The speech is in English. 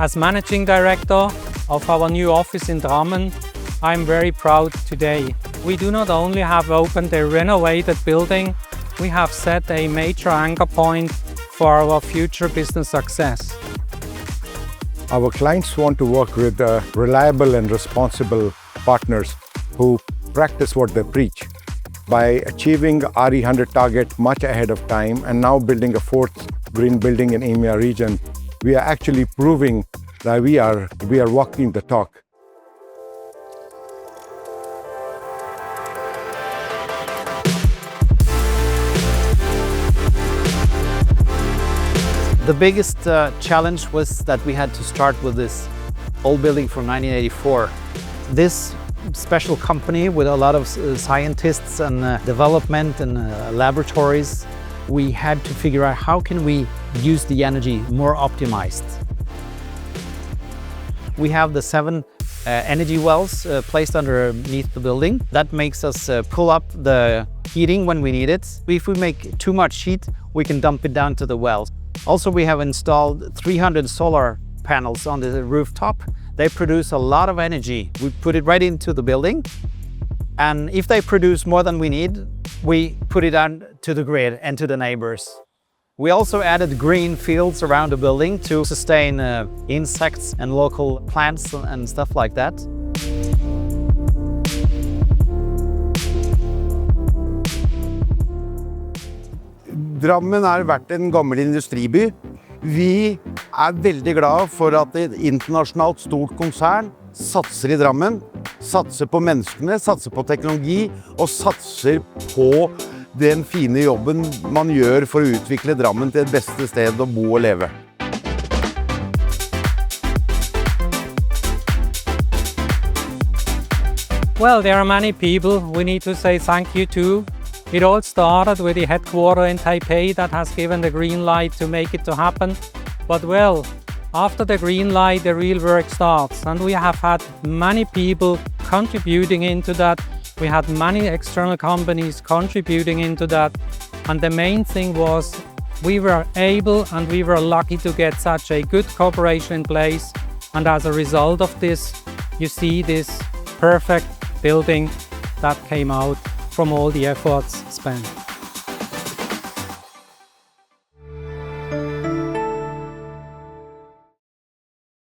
As Managing Director of our new office in Drammen, I'm very proud today. We do not only have opened a renovated building, we have set a major anchor point for our future business success. Our clients want to work with reliable and responsible partners who practice what they preach. By achieving RE100 target much ahead of time and now building a fourth green building in EMEA region, we are actually proving that we are walking the talk. The biggest challenge was that we had to start with this old building from 1984. This special company with a lot of scientists and development and laboratories, we had to figure out how can we use the energy more optimized. We have the 7 energy wells placed underneath the building. That makes us pull up the heating when we need it. If we make too much heat, we can dump it down to the wells. Also, we have installed 300 solar panels on the rooftop. They produce a lot of energy. We put it right into the building. And if they produce more than we need, we put it on to the grid and to the neighbors. We also added green fields around the building to sustain insects and local plants and stuff like that. Drammen har vært en gammel industriby. Vi veldig glad for at et internasjonalt stort konsern satser i Drammen, satser på menneskene, satser på teknologi og satser på den fine jobben man gjør for å utvikle Drammen til et beste sted å bo og leve. Well, there are many people we need to say thank you to. It all started with the headquarters in Taipei that has given the green light to make it to happen. But well, after the green light, the real work starts, and we have had many people contributing into that. We had many external companies contributing into that. And the main thing was we were able and we were lucky to get such a good cooperation in place. And as a result of this, you see this perfect building that came out from all the efforts spent.